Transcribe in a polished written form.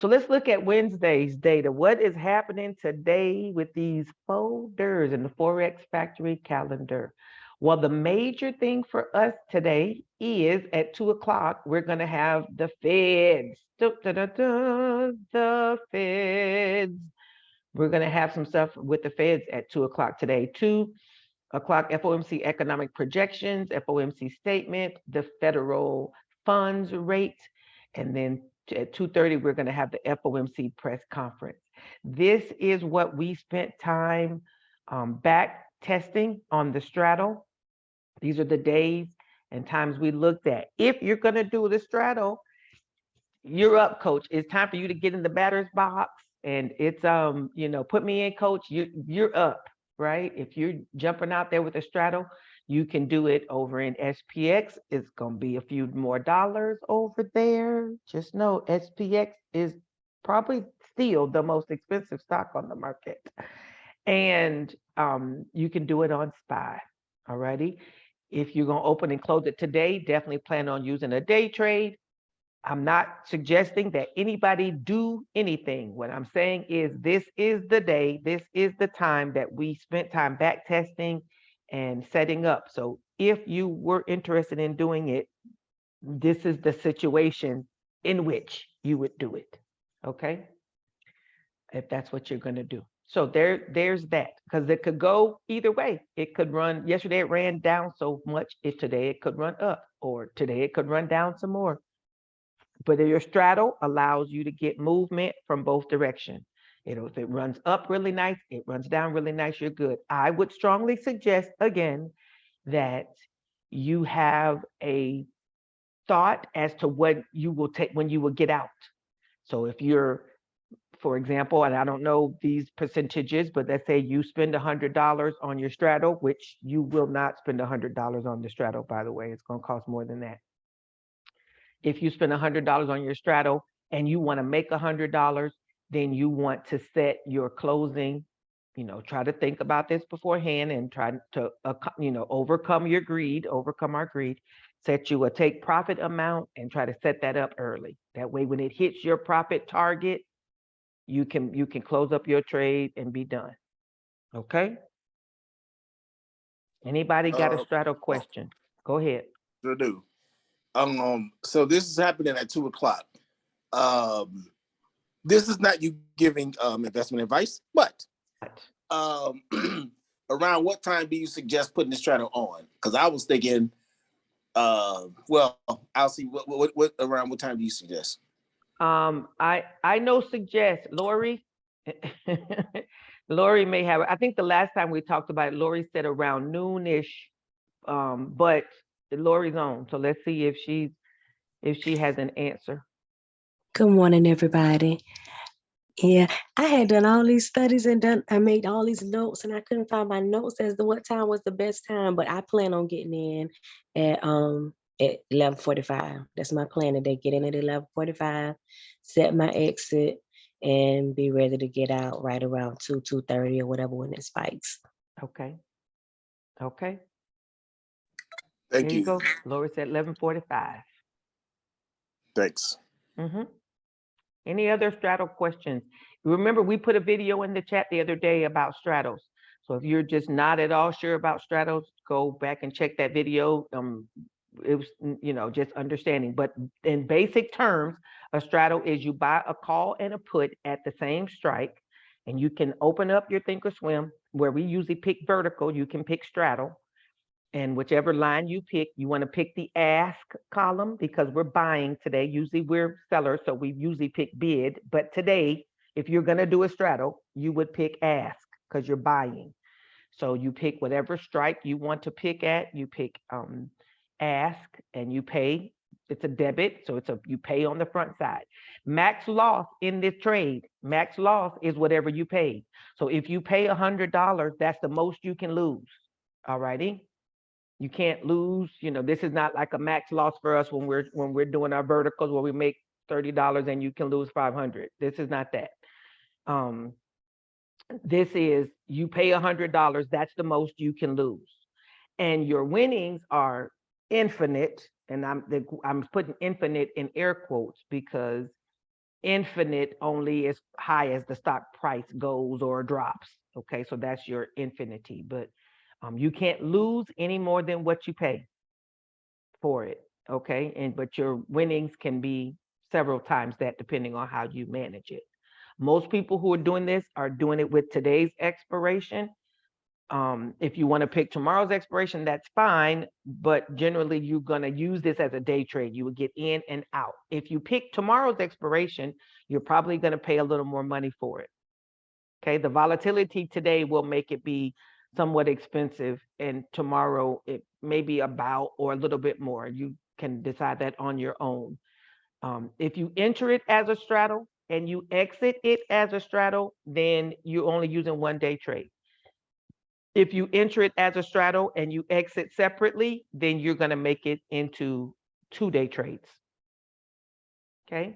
So let's look at Wednesday's data. What is happening today with these folders in the Forex Factory calendar? Well, the major thing for us today is at 2 o'clock, we're going to have the Feds. The Feds. We're going to have some stuff with the Feds at 2 o'clock today. 2 o'clock, FOMC economic projections, FOMC statement, the federal funds rate, and then at 2:30, we're going to have the FOMC press conference. This is what we spent time back testing on the straddle. These are the days and times we looked at. If you're going to do the straddle, you're up, coach. It's time for you to get in the batter's box, and it's put me in, coach. You're up, right? If you're jumping out there with a straddle, you can do it over in SPX. It's gonna be a few more dollars over there. Just know SPX is probably still the most expensive stock on the market, and you can do it on SPY. Alrighty. If you're gonna open and close it today, definitely plan on using a day trade. I'm not suggesting that anybody do anything. What I'm saying is this is the day, this is the time that we spent time back testing and setting up. So if you were interested in doing it, this is the situation in which you would do it. Okay? If that's what you're going to do. So there's that, because it could go either way. It could run, yesterday it ran down so much, today it could run up, or today it could run down some more. But your straddle allows you to get movement from both directions. If it runs up really nice, it runs down really nice, you're good. I would strongly suggest, again, that you have a thought as to what you will take when you will get out. So if you're, for example, and I don't know these percentages, but let's say you spend $100 on your straddle, which you will not spend $100 on the straddle, by the way. It's going to cost more than that. If you spend $100 on your straddle and you want to make $100, then you want to set your closing, try to think about this beforehand and try to, overcome your greed, overcome our greed, set you a take profit amount and try to set that up early. That way, when it hits your profit target, you can close up your trade and be done. Okay? Anybody got a straddle question? Go ahead. Sure do. So this is happening at 2 o'clock. This is not you giving investment advice, but around what time do you suggest putting the straddle on? Because I was thinking, well, I'll see what around what time do you suggest? I know suggest, Lori. Lori may have, I think the last time we talked about it, Lori said around noonish, but Lori's on. So let's see if she has an answer. Good morning, everybody. Yeah, I had done all these studies and I made all these notes, and I couldn't find my notes as to what time was the best time. But I plan on getting in at 11:45. That's my plan today. Get in at 11:45, set my exit, and be ready to get out right around 2:30 or whatever when it spikes. Okay. Okay. Thank There you go. Lori said 11:45. Thanks. Mm-hmm. Any other straddle questions? Remember, we put a video in the chat the other day about straddles. So if you're just not at all sure about straddles, go back and check that video. It was, just understanding. But in basic terms, a straddle is you buy a call and a put at the same strike, and you can open up your Thinkorswim where we usually pick vertical. You can pick straddle. And whichever line you pick, you want to pick the ask column because we're buying today. Usually we're sellers, so we usually pick bid. But today, if you're going to do a straddle, you would pick ask because you're buying. So you pick whatever strike you want to pick at. You pick ask and you pay. It's a debit, so you pay on the front side. Max loss in this trade, max loss is whatever you paid. So if you pay $100, that's the most you can lose. All righty. You can't lose, this is not like a max loss for us when we're doing our verticals where we make $30 and you can lose 500. This is not that. This is you pay $100, that's the most you can lose. And your winnings are infinite, and I'm putting infinite in air quotes because infinite only as high as the stock price goes or drops. Okay, so that's your infinity, but you can't lose any more than what you pay for it. Okay, and but your winnings can be several times that depending on how you manage it. Most people who are doing this are doing it with today's expiration. If you want to pick tomorrow's expiration, that's fine, but generally you're going to use this as a day trade. You would get in and out. If you pick tomorrow's expiration, you're probably going to pay a little more money for it. Okay, the volatility today will make it be somewhat expensive, and tomorrow it may be about or a little bit more. You can decide that on your own. If you enter it as a straddle and you exit it as a straddle, then you're only using one day trade. If you enter it as a straddle and you exit separately, then you're going to make it into 2-day trades. Okay.